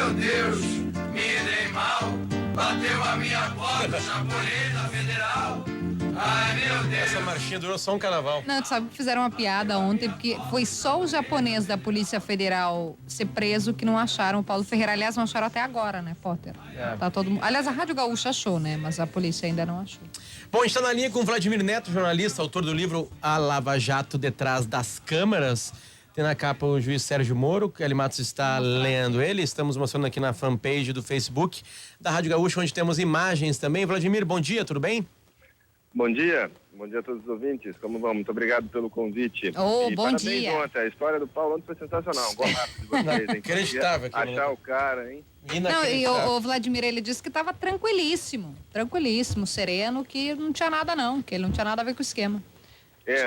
meu Deus, me dei mal. Bateu a minha porta, japonês da Federal. Ai, meu Deus. Essa marchinha durou só um carnaval. Não, tu sabe que fizeram uma piada ontem, porque foi só o japonês da Polícia Federal ser preso que não acharam o Paulo Ferreira. Aliás, não acharam até agora, né, Potter? Tá todo mundo... Aliás, a Rádio Gaúcha achou, né? Mas a polícia ainda não achou. Bom, a gente está na linha com o Vladimir Neto, jornalista, autor do livro A Lava Jato Detrás das Câmeras. Tem na capa o juiz Sérgio Moro, Kelly Matos está lendo ele. Estamos mostrando aqui na fanpage do Facebook da Rádio Gaúcha, onde temos imagens também. Vladimir, bom dia, tudo bem? Bom dia a todos os ouvintes, como vão? Muito obrigado pelo convite. Oh, e bom dia. Ontem, a história do Paulo ontem foi sensacional. Gol rápido de vocês, hein? Inacreditável. Achar o cara, hein? Não, e o Vladimir, ele disse que estava tranquilíssimo, sereno, que não tinha nada não, que ele não tinha nada a ver com o esquema.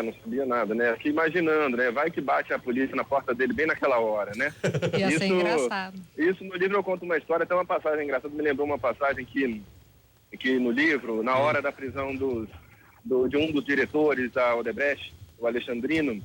Não sabia nada, né? Fiquei imaginando, né? Vai que bate a polícia na porta dele bem naquela hora, né? Ia ser engraçado. Isso no livro eu conto uma história, até uma passagem engraçada, me lembrou uma passagem que no livro, na hora da prisão de um dos diretores da Odebrecht, o Alexandrino,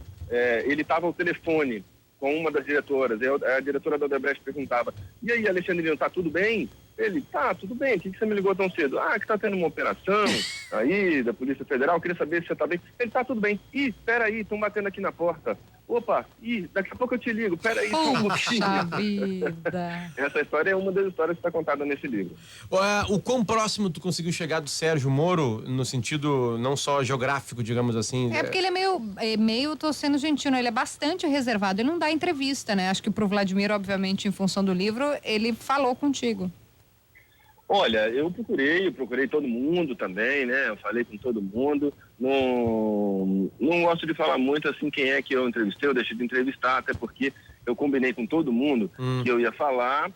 ele estava ao telefone com uma das diretoras, a diretora da Odebrecht perguntava: e aí, Alexandrino, tá tudo bem? Ele: tá, tudo bem, por que você me ligou tão cedo? Que tá tendo uma operação aí da Polícia Federal, queria saber se você tá bem. Ele: tá tudo bem. Ih, peraí, estão batendo aqui na porta. Opa, daqui a pouco eu te ligo, peraí, só um pouquinho. Puxa vida. Essa história é uma das histórias que está contada nesse livro. O quão próximo tu conseguiu chegar do Sérgio Moro, no sentido não só geográfico, digamos assim? Porque ele é meio, tô sendo gentil, né? Ele é bastante reservado, ele não dá entrevista, né? Acho que pro Vladimir, obviamente, em função do livro, ele falou contigo. Olha, eu procurei todo mundo também, né? Eu falei com todo mundo. Não gosto de falar muito assim quem é que eu entrevistei, eu deixei de entrevistar, até porque eu combinei com todo mundo que eu ia falar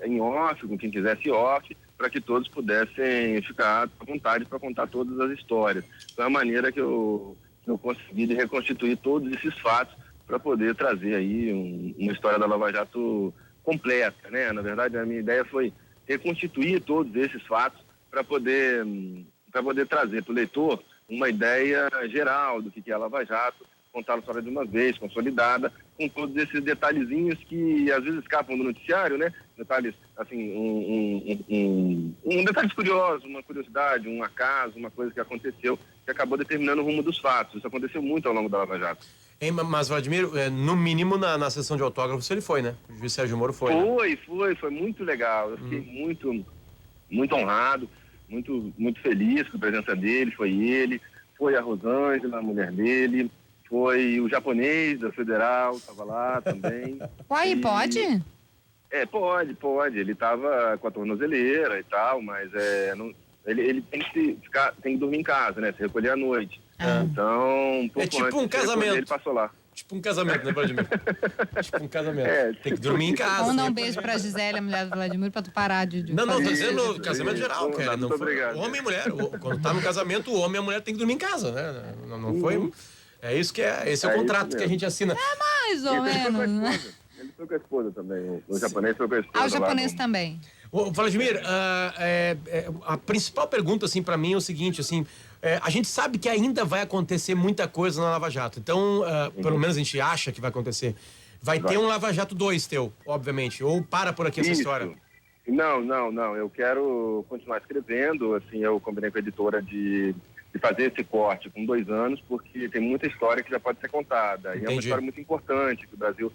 em off, com quem quisesse off, para que todos pudessem ficar à vontade para contar todas as histórias. Foi a maneira que eu consegui de reconstituir todos esses fatos para poder trazer aí uma história da Lava Jato completa, né? Na verdade, a minha ideia foi reconstituir todos esses fatos para poder trazer para o leitor uma ideia geral do que é a Lava Jato, contar a história de uma vez, consolidada, com todos esses detalhezinhos que às vezes escapam do noticiário, né? Detalhes, assim, um detalhes curiosos, uma curiosidade, um acaso, uma coisa que aconteceu, que acabou determinando o rumo dos fatos. Isso aconteceu muito ao longo da Lava Jato. Mas, Vladimir, no mínimo na sessão de autógrafos ele foi, né? O juiz Sérgio Moro foi. Foi muito legal. Eu fiquei muito honrado, muito feliz com a presença dele. Foi ele, foi a Rosângela, a mulher dele, foi o japonês da Federal, estava lá também. Uai, pode? Pode. Ele estava com a tornozeleira e tal, mas ele tem que dormir em casa, né? Se recolher à noite. Então, um pouco tipo antes um casamento. Ele passou lá. Tipo um casamento, né, Vladimir? Tipo um casamento. Tem que dormir em casa. Vamos dar um beijo pra Gisele, a mulher do Vladimir, pra tu parar de Não, tô dizendo casamento geral, cara. Muito obrigado. Homem e mulher. Quando tá no casamento, o homem e a mulher tem que dormir em casa, né? Não foi... É isso que esse é o contrato que a gente assina. Mais ou menos, né? Ele foi com a esposa também. O japonês foi com a esposa. O japonês também. Vladimir, a principal pergunta, assim, pra mim é o seguinte, assim, a gente sabe que ainda vai acontecer muita coisa na Lava Jato, então, pelo menos a gente acha que vai acontecer. Vai ter um Lava Jato 2 teu, obviamente, ou para por aqui essa história? Não, eu quero continuar escrevendo, assim, eu combinei com a editora de fazer esse corte com 2 anos, porque tem muita história que já pode ser contada. Entendi. E é uma história muito importante, que o Brasil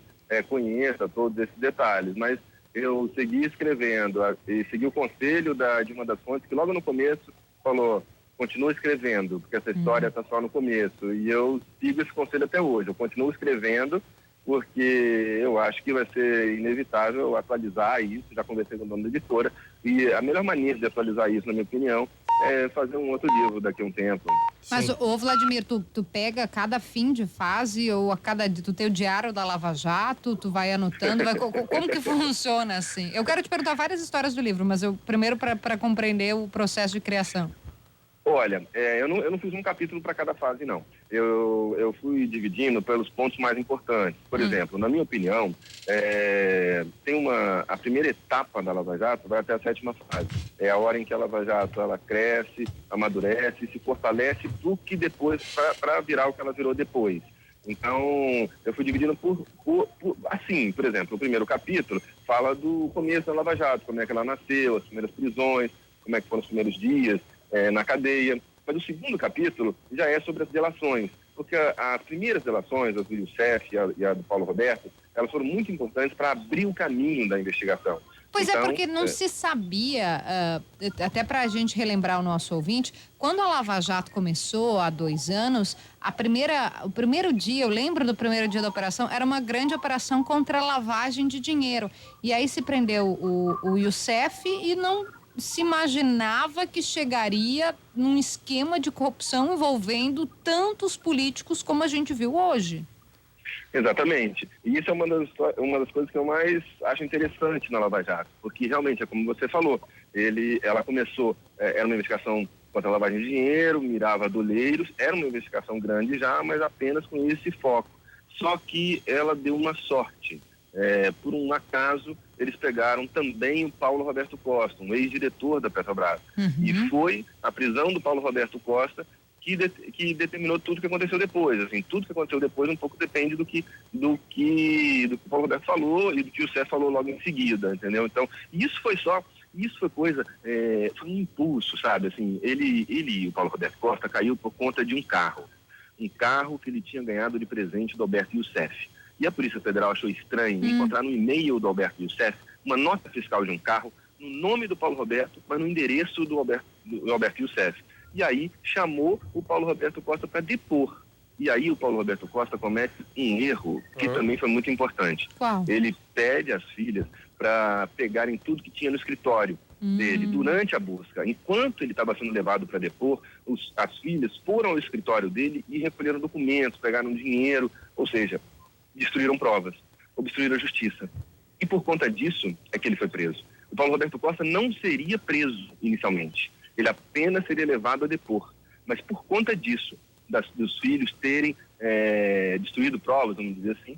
conheça todos esses detalhes. Mas eu segui escrevendo e segui o conselho de uma das fontes, que logo no começo falou: continua escrevendo, porque essa história está só no começo. E eu sigo esse conselho até hoje. Eu continuo escrevendo, porque eu acho que vai ser inevitável atualizar isso. Já conversei com o dono da editora, e a melhor maneira de atualizar isso, na minha opinião, é fazer um outro livro daqui a um tempo. Mas, Vladimir, tu pega cada fim de fase ou tu tem o diário da Lava Jato, tu vai anotando, como que funciona assim? Eu quero te perguntar várias histórias do livro, mas eu primeiro para compreender o processo de criação. Olha, eu não fiz um capítulo para cada fase, não. Eu fui dividindo pelos pontos mais importantes. Por exemplo, na minha opinião, a primeira etapa da Lava Jato vai até a 7ª fase. É a hora em que a Lava Jato ela cresce, amadurece, se fortalece para depois, para virar o que ela virou depois. Então, eu fui dividindo assim, por exemplo, o primeiro capítulo fala do começo da Lava Jato, como é que ela nasceu, as primeiras prisões, como é que foram os primeiros dias na cadeia. Mas o segundo capítulo já é sobre as delações, porque as primeiras delações, as do Youssef e a do Paulo Roberto, elas foram muito importantes para abrir o caminho da investigação. Pois então, é, porque não se sabia, até para a gente relembrar o nosso ouvinte, quando a Lava Jato começou há 2 anos, o primeiro dia, eu lembro do primeiro dia da operação, era uma grande operação contra a lavagem de dinheiro. E aí se prendeu o Youssef e não se imaginava que chegaria num esquema de corrupção envolvendo tantos políticos como a gente viu hoje. Exatamente. E isso é uma das coisas que eu mais acho interessante na Lava Jato, porque realmente, é como você falou, ela começou, era uma investigação contra a lavagem de dinheiro, mirava doleiros, era uma investigação grande já, mas apenas com esse foco. Só que ela deu uma sorte. Por um acaso, eles pegaram também o Paulo Roberto Costa, um ex-diretor da Petrobras. E foi a prisão do Paulo Roberto Costa que determinou tudo que aconteceu depois. Assim, tudo que aconteceu depois um pouco depende do que o Paulo Roberto falou e do que o César falou logo em seguida, entendeu? Então, isso foi coisa, foi um impulso, sabe? Assim, o Paulo Roberto Costa caiu por conta de um carro que ele tinha ganhado de presente do Alberto Youssef. E a Polícia Federal achou estranho encontrar no e-mail do Alberto Youssef uma nota fiscal de um carro no nome do Paulo Roberto, mas no endereço do Alberto Youssef. E aí chamou o Paulo Roberto Costa para depor. E aí o Paulo Roberto Costa comete um erro que também foi muito importante. Qual? Ele pede às filhas para pegarem tudo que tinha no escritório dele durante a busca. Enquanto ele estava sendo levado para depor, as filhas foram ao escritório dele e recolheram documentos, pegaram dinheiro, ou seja, destruíram provas, obstruíram a justiça. E por conta disso é que ele foi preso. O Paulo Roberto Costa não seria preso inicialmente. Ele apenas seria levado a depor. Mas por conta disso, dos filhos terem destruído provas, vamos dizer assim,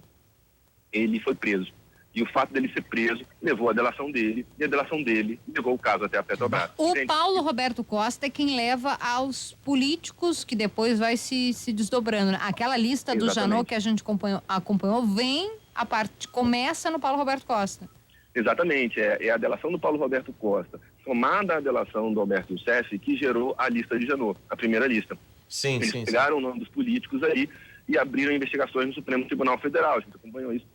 ele foi preso. E o fato dele ser preso levou à delação dele, e a delação dele levou o caso até a Petrobras. O Paulo Roberto Costa é quem leva aos políticos que depois vai se desdobrando, né? Aquela lista do Janot que a gente acompanhou começa no Paulo Roberto Costa. Exatamente, é a delação do Paulo Roberto Costa, somada à delação do Alberto Youssef, que gerou a lista de Janot, a primeira lista. Eles pegaram o nome dos políticos aí e abriram investigações no Supremo Tribunal Federal. A gente acompanhou isso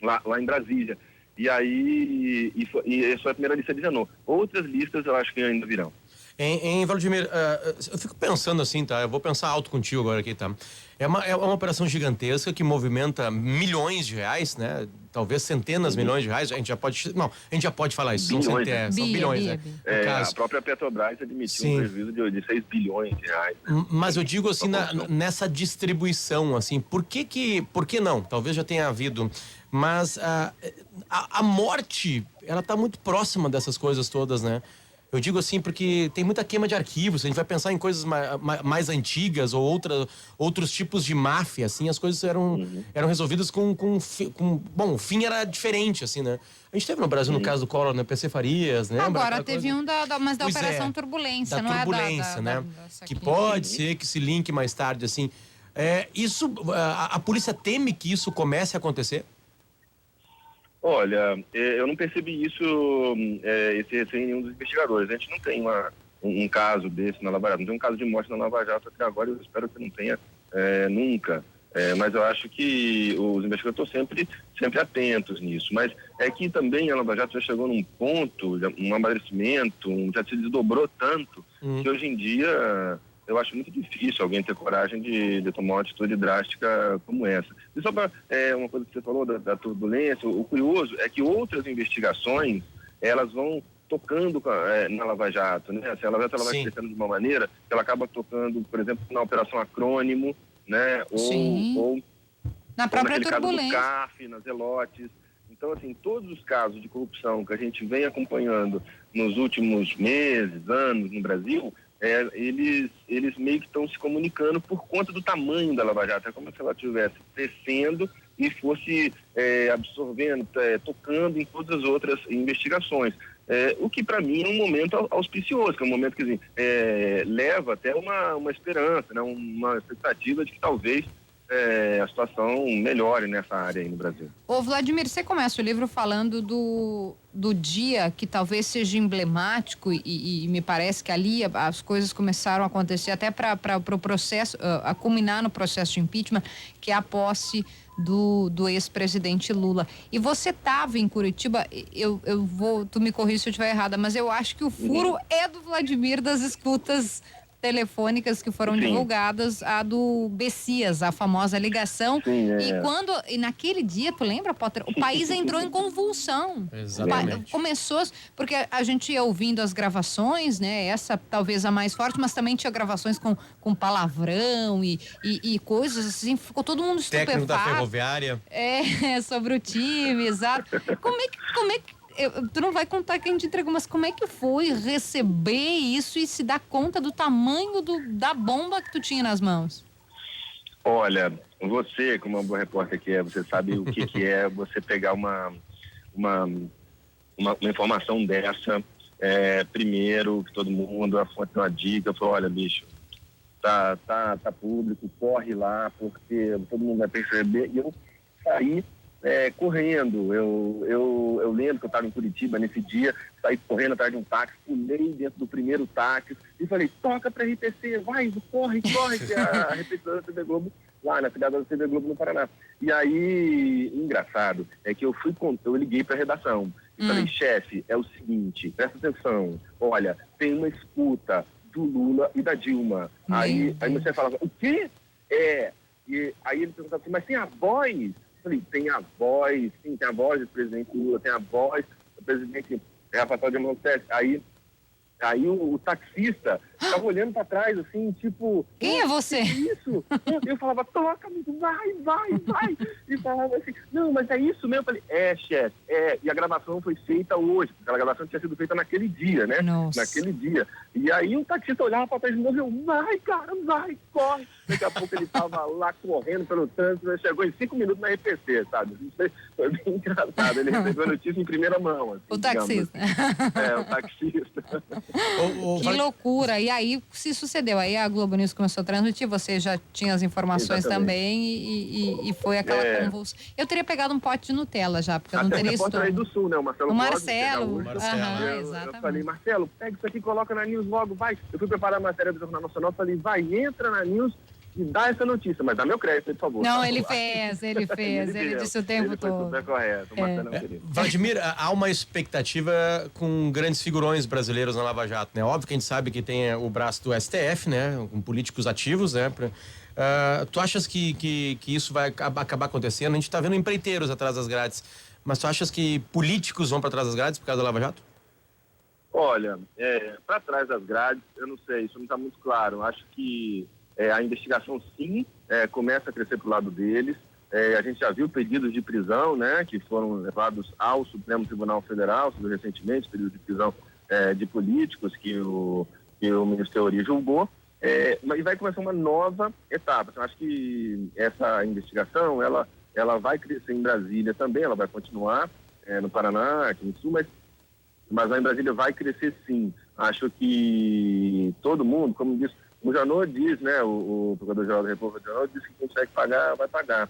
lá em Brasília. E aí, essa foi a primeira lista de Janot. Outras listas eu acho que ainda virão. Em Vladimir, eu fico pensando assim, tá? Eu vou pensar alto contigo agora aqui, tá? É uma operação gigantesca que movimenta milhões de reais, né? Talvez centenas de milhões de reais. A gente já pode falar isso. Bilhões, são bilhões, né? A própria Petrobras admitiu um prejuízo de 6 bilhões de reais. Né? Mas eu digo assim, nessa distribuição, assim, por que não? Talvez já tenha havido. Mas a morte, ela tá muito próxima dessas coisas todas, né? Eu digo assim porque tem muita queima de arquivos. A gente vai pensar em coisas mais antigas ou outros tipos de máfia, assim, as coisas eram resolvidas bom, o fim era diferente, assim, né? A gente teve no Brasil, no caso do Collor, né? PC Farias, né? Agora teve mas da Operação Turbulência, não Turbulência, né? Que pode ser que se linke mais tarde, assim. Isso, a polícia teme que isso comece a acontecer? Olha, eu não percebi isso sem nenhum dos investigadores. A gente não tem um caso desse na Lava Jato, não tem um caso de morte na Lava Jato até agora, eu espero que não tenha nunca. Mas eu acho que os investigadores estão sempre atentos nisso. Mas é que também a Lava Jato já chegou num ponto, um amadurecimento, já se desdobrou tanto, que hoje em dia eu acho muito difícil alguém ter coragem de tomar uma atitude drástica como essa. E só para uma coisa que você falou da turbulência, o curioso é que outras investigações, elas vão tocando na Lava Jato, né? Assim, a Lava Jato ela vai crescendo de uma maneira que ela acaba tocando, por exemplo, na Operação Acrônimo, né? Ou na própria turbulência. Caso do CAF, nas Zelotes. Então, assim, todos os casos de corrupção que a gente vem acompanhando nos últimos meses, anos no Brasil, eles meio que estão se comunicando por conta do tamanho da Lava Jato. É como se ela estivesse crescendo e fosse absorvendo, tocando em todas as outras investigações. O que para mim é um momento auspicioso, que é um momento que assim, leva até uma esperança, né? Uma expectativa de que talvez a situação melhore nessa área aí no Brasil. Ô Vladimir, você começa o livro falando do dia que talvez seja emblemático e me parece que ali as coisas começaram a acontecer até para o processo, a culminar no processo de impeachment, que é a posse do ex-presidente Lula. E você estava em Curitiba, tu me corrija se eu estiver errada, mas eu acho que o furo é do Vladimir, das escutas telefônicas que foram divulgadas, a do Bessias, a famosa ligação. Sim, E naquele dia, tu lembra, Potter? O país entrou em convulsão. Exatamente. Começou, porque a gente ia ouvindo as gravações, né? Essa talvez a mais forte, mas também tinha gravações com palavrão e coisas assim, ficou todo mundo estupefato. Técnico da Ferroviária. Sobre o time, exato. Como é que tu não vai contar quem te entregou, mas como é que foi receber isso e se dar conta do tamanho da bomba que tu tinha nas mãos? Olha, você, como uma boa repórter que é, você sabe o que é você pegar uma informação dessa, primeiro, que todo mundo, a fonte deu uma dica, falou, olha, bicho, tá público, corre lá, porque todo mundo vai perceber, e eu saí correndo. Eu lembro que eu estava em Curitiba nesse dia, saí correndo atrás de um táxi, pulei dentro do primeiro táxi e falei, toca pra RPC, vai, corre, que é a repetidora da TV Globo, lá na filiada da TV Globo no Paraná. E aí, engraçado, é que eu liguei pra redação e falei, chefe, é o seguinte, presta atenção, olha, tem uma escuta do Lula e da Dilma. Aí meu chefe falava, o quê? E aí ele perguntava assim, mas tem a voz? Falei, tem a voz, sim, tem a voz do presidente Lula, tem a voz do presidente Rafael de Montes. Aí o taxista estava olhando para trás, assim, tipo... Quem é você? Que é isso? Eu falava, toca, amigo, vai. E falava assim, não, mas é isso mesmo? Eu falei, chefe, E a gravação foi feita hoje, porque aquela gravação tinha sido feita naquele dia, né? Nossa. Naquele dia. E aí o taxista olhava para trás de novo e eu, vai, cara, vai, corre. Daqui a pouco ele estava lá correndo pelo trânsito, chegou em 5 minutos na RPC, sabe? Foi bem engraçado, ele recebeu a notícia em primeira mão. Assim, O taxista. O taxista. Que loucura. E aí se sucedeu. Aí a Globo News começou a transmitir, você já tinha as informações também e foi aquela convulsão. Eu teria pegado um pote de Nutella já, porque eu não teria estômago. Aí do Sul, né? O Marcelo. Exatamente. Eu falei, Marcelo, pega isso aqui, coloca na News logo, vai. Eu fui preparar a matéria do Jornal Nacional, falei, vai, entra na News e dá essa notícia, mas dá meu crédito, por favor. Não, ele fez. Ele disse o tempo todo. Foi super correto, Vladimir, há uma expectativa com grandes figurões brasileiros na Lava Jato, né? Óbvio que a gente sabe que tem o braço do STF, né? Com políticos ativos, né? Tu achas que isso vai acabar acontecendo? A gente está vendo empreiteiros atrás das grades, mas tu achas que políticos vão para trás das grades por causa da Lava Jato? Olha, para trás das grades, eu não sei, isso não está muito claro. Acho que a investigação, sim, começa a crescer para o lado deles. A gente já viu pedidos de prisão, né, que foram levados ao Supremo Tribunal Federal, recentemente, pedidos de prisão de políticos que o ministro Teori julgou. Mas vai começar uma nova etapa. Eu acho que essa investigação, ela vai crescer em Brasília também, ela vai continuar no Paraná, aqui no Sul, mas lá em Brasília vai crescer, sim. Acho que todo mundo, como disse, o Janot diz, né, o Procurador-Geral da República, Janot diz que quem consegue pagar, vai pagar.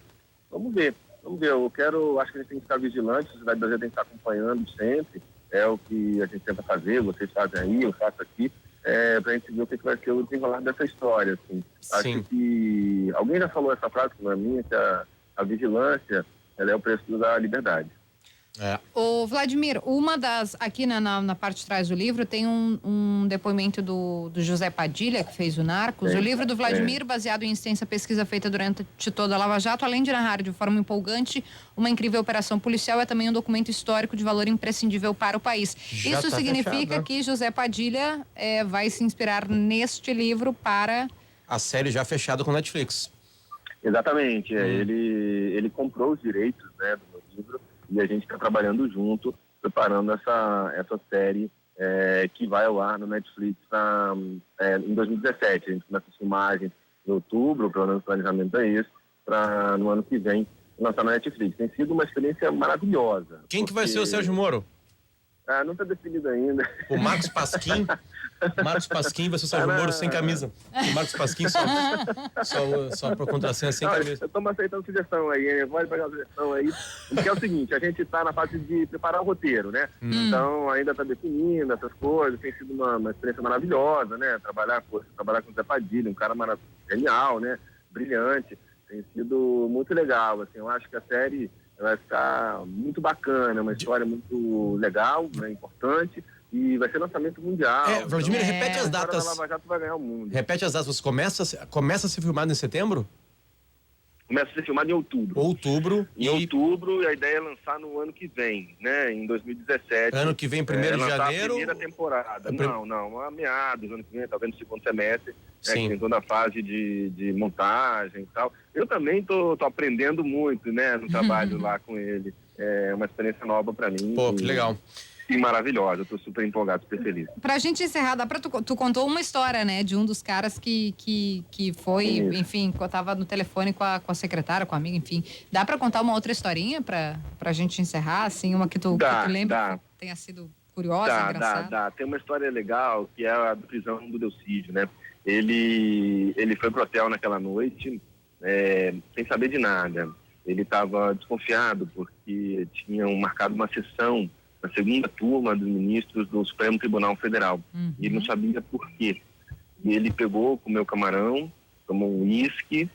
Vamos ver. Acho que a gente tem que estar vigilante, a sociedade brasileira tem que estar acompanhando sempre, é o que a gente tenta fazer, vocês fazem aí, eu faço aqui, pra gente ver o que vai ser o desenrolar dessa história, assim. Acho que alguém já falou essa frase, que não é minha, que a vigilância, ela é o preço da liberdade. Ô Vladimir, aqui na parte de trás do livro tem um depoimento do José Padilha, que fez o Narcos. O livro do Vladimir, baseado em extensa pesquisa feita durante toda a Lava Jato, além de narrar de forma empolgante uma incrível operação policial, é também um documento histórico de valor imprescindível para o país. Isso significa que José Padilha vai se inspirar neste livro para... A série já fechada com Netflix. Exatamente. Ele comprou os direitos, né, do meu livro, e a gente está trabalhando junto, preparando essa série que vai ao ar no Netflix em 2017. A gente começa as filmagens em outubro, pelo menos o planejamento é esse, para no ano que vem lançar na Netflix. Tem sido uma experiência maravilhosa. Quem que vai ser o Sérgio Moro? Não está definido ainda. O Marcos Pasquim vai ser o Sérgio Moro sem camisa. O Marcos Pasquim só para contracena sem camisa. Eu estou aceitando sugestão aí, pode pegar a sugestão aí. Porque é o seguinte, a gente está na fase de preparar o roteiro, né? Então ainda está definindo essas coisas, tem sido uma experiência maravilhosa, né? Trabalhar com o Zé Padilha, um cara genial, né? Brilhante. Tem sido muito legal, assim, eu acho que a série vai ficar muito bacana, uma história muito legal, né, importante, e vai ser lançamento mundial. Vladimir, repete as datas. A Lava Jato vai ganhar o mundo. Repete as datas. Você começa a ser filmado em setembro? Começa a ser filmado em outubro. Em outubro, e a ideia é lançar no ano que vem, né? Em 2017. Ano que vem, 1º de janeiro? A primeira temporada. Não, a meados, ano que vem, talvez no segundo semestre. Né, que tem toda a fase de montagem e tal. Eu também tô aprendendo muito, né? No trabalho lá com ele. É uma experiência nova para mim. Pô, que legal. E maravilhosa, eu tô super empolgado, super feliz. Pra gente encerrar, dá pra tu contou uma história, né, de um dos caras que foi, enfim, tava no telefone com a secretária, com a amiga, enfim. Dá pra contar uma outra historinha pra gente encerrar, assim, uma que tu lembra que tenha sido curiosa, engraçada? Dá. Tem uma história legal, que é a da prisão do Delcídio, né? Ele foi pro hotel naquela noite, sem saber de nada. Ele estava desconfiado porque tinham marcado uma sessão na segunda turma dos ministros do Supremo Tribunal Federal. E ele não sabia por quê. E ele pegou, comeu camarão, tomou um uísque,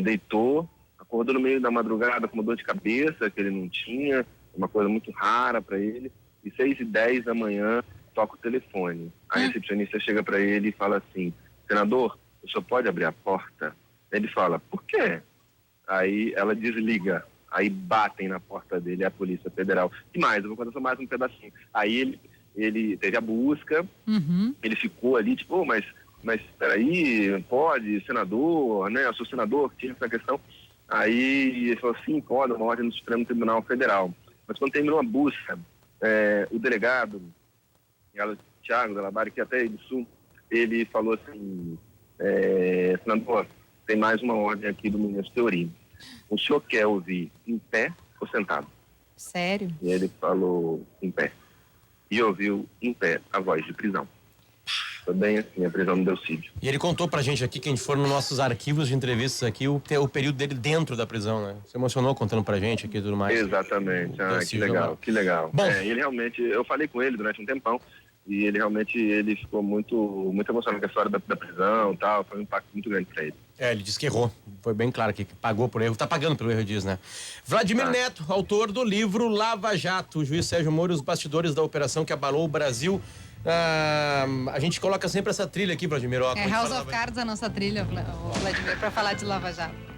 deitou, acordou no meio da madrugada com uma dor de cabeça que ele não tinha, uma coisa muito rara para ele. E 6h10 da manhã, toca o telefone. A recepcionista chega para ele e fala assim: senador, o senhor pode abrir a porta? Ele fala: por quê? Aí ela desliga. Aí batem na porta dele, a Polícia Federal. E mais, eu vou contar só mais um pedacinho. Aí ele teve a busca, ele ficou ali, tipo, mas peraí, pode, senador, né? Eu sou senador, que tinha essa questão. Aí ele falou assim: pode, uma ordem do Supremo Tribunal Federal. Mas quando terminou a busca, o delegado, Thiago Delabari, que até do Sul, ele falou assim: senador, tem mais uma ordem aqui do ministro Teori. O senhor quer ouvir em pé ou sentado? Sério? E ele falou em pé. E ouviu em pé a voz de prisão. Foi bem assim, a prisão do Delcídio. E ele contou pra gente aqui, que a gente for nos nossos arquivos de entrevistas aqui, o período dele dentro da prisão, né? Se emocionou contando pra gente aqui e tudo mais. Exatamente. Que legal, que legal. Bom, ele realmente, eu falei com ele durante um tempão, e ele ficou muito emocionado com a história da prisão e tal, foi um impacto muito grande pra ele. Ele disse que errou. Foi bem claro aqui, que pagou por erro. Tá pagando pelo erro, diz, né? Vladimir Neto, autor do livro Lava Jato, o juiz Sérgio Moro e os bastidores da operação que abalou o Brasil. A gente coloca sempre essa trilha aqui, Vladimir. House of Cards a nossa trilha, Vladimir, pra falar de Lava Jato.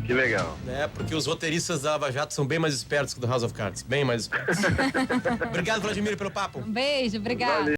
Que legal. Porque os roteiristas da Lava Jato são bem mais espertos que do House of Cards. Bem mais espertos. Obrigado, Vladimir, pelo papo. Um beijo, obrigado. Valeu.